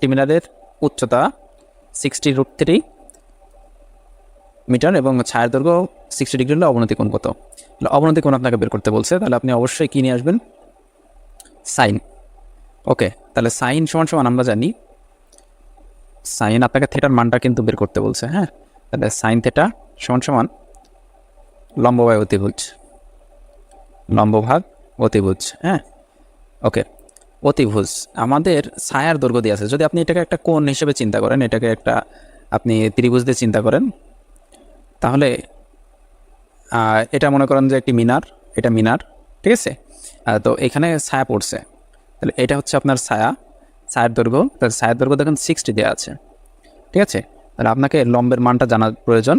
একটি মিনারের উচ্চতা 60√3 মিটার এবং ছায়ার দৈর্ঘ্য 60 ডিগ্রি হলে অবনতি কোণ কত? অবনতি কোণ আপনাকে বের করতে বলছে, তাহলে আপনি অবশ্যই কী নিয়ে আসবেন? সাইন। ওকে, তাহলে সাইন সমান সমান আমরা জানি সাইন, আপনাকে থেটার মানটা কিন্তু বের করতে বলছে। হ্যাঁ, তাহলে সাইন থেটা সমান সমান লম্ব বাই অতিভুজ, লম্ব ভাগ অতিভুজ। হ্যাঁ, ওকে, অতিভুজ আমাদের ছায়ার দৈর্ঘ্য দিয়ে আছে। যদি আপনি এটাকে একটা কোণ হিসেবে চিন্তা করেন, এটাকে একটা আপনি ত্রিভুজ দিয়ে চিন্তা করেন, তাহলে এটা মনে করেন যে একটি মিনার, এটা মিনার, ঠিক আছে? তো এখানে ছায়া পড়ছে, তাহলে এটা হচ্ছে আপনার ছায়ার দৈর্ঘ্য। তাহলে ছায়ার দৈর্ঘ্য দেখেন 60 দেওয়া আছে, ঠিক আছে? তাহলে আপনাকে লম্বের মানটা জানার প্রয়োজন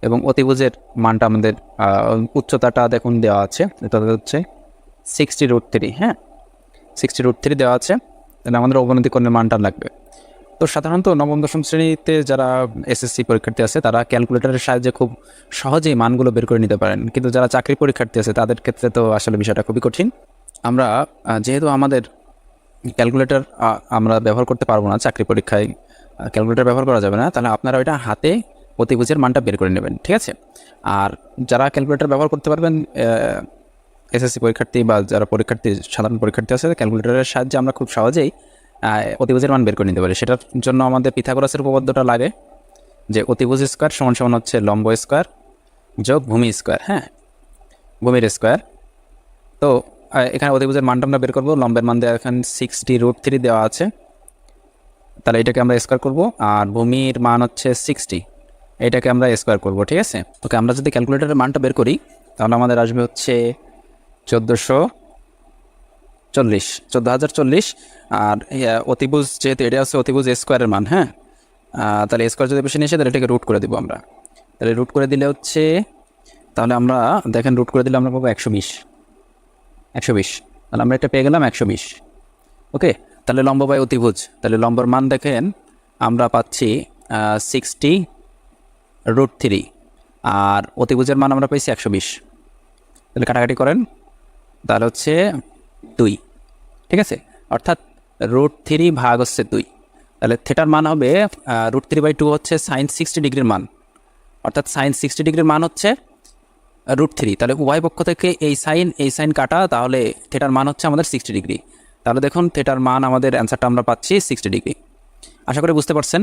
এবং অতিভুজের মানটা আমাদের উচ্চতাটা দেখুন দেওয়া আছে, এটা হচ্ছে 60√3। হ্যাঁ, 60√3 দেওয়া আছে, তাহলে আমাদের অবনতি কোণের মানটা লাগবে। তো সাধারণত নবম দশম শ্রেণীতে যারা এসএসসি পরীক্ষার্থী আছে তারা ক্যালকুলেটরের সাহায্যে খুব সহজেই মানগুলো বের করে নিতে পারেন, কিন্তু যারা চাকরি পরীক্ষার্থী আছে তাদের ক্ষেত্রে তো আসলে বিষয়টা খুবই কঠিন। আমরা যেহেতু আমাদের ক্যালকুলেটর আমরা ব্যবহার করতে পারবো না, চাকরি পরীক্ষায় ক্যালকুলেটর ব্যবহার করা যাবে না, তাহলে আপনারা ওইটা হাতে অতিভুজের মানটা বের করে নেবেন, ঠিক আছে? আর যারা ক্যালকুলেটর ব্যবহার করতে পারবেন, এসএসসি পরীক্ষার্থী বা যারা পরীক্ষার্থী সাধারণ পরীক্ষার্থী আছে, ক্যালকুলেটরের সাহায্যে আমরা খুব সহজেই অতিভুজের মান বের করে নিতে পারি। সেটার জন্য আমাদের পিথাগোরাসের উপপাদ্যটা লাগে, যে অতিভুজ স্কোয়ার সমান সমান হচ্ছে লম্ব স্কোয়ার যোগ ভূমি স্কোয়ার। হ্যাঁ, ভূমির স্কোয়ার। তো এখানে অতিভুজের মানটা আমরা বের করবো, লম্বের মান দেওয়া এখানে 60√3 দেওয়া আছে, তাহলে এটাকে আমরা স্কোয়ার করব, আর ভূমির মান হচ্ছে 60, এটাকে আমরা স্কোয়ার করব, ঠিক আছে? ওকে, আমরা যদি ক্যালকুলেটরের মানটা বের করি তাহলে আমাদের আসবে হচ্ছে 1440, আর অতিভুজ যেহেতু এটা হচ্ছে অতিভুজ স্কোয়ারের মান। হ্যাঁ, তাহলে স্কোয়ার যদি বেশি নিয়ে এসে তাহলে এটাকে রুট করে দেবো আমরা। তাহলে রুট করে দিলে হচ্ছে, তাহলে আমরা দেখেন রুট করে দিলে আমরা পাবো 120, তাহলে আমরা এটা পেয়ে গেলাম 120। ওকে, তাহলে লম্ব বাই অতিভুজ, তাহলে লম্বর মান দেখেন আমরা পাচ্ছি 60√3, আর অতিভুজের মান আমরা পাইছি 120। তাহলে কাটাকাটি করেন, তাহলে হচ্ছে 2, ঠিক আছে? অর্থাৎ √3 ভাগ হচ্ছে 2, তাহলে থেটার মান হবে √3/2 হচ্ছে সাইন 60 ডিগ্রির মান, অর্থাৎ সাইন 60 ডিগ্রির মান হচ্ছে √3। তাহলে উভয় পক্ষ থেকে এই সাইন কাটা, তাহলে থেটার মান হচ্ছে আমাদের 60 ডিগ্রি। তাহলে দেখুন থেটার মান আমাদের অ্যান্সারটা আমরা পাচ্ছি 60 ডিগ্রি। আশা করি বুঝতে পারছেন।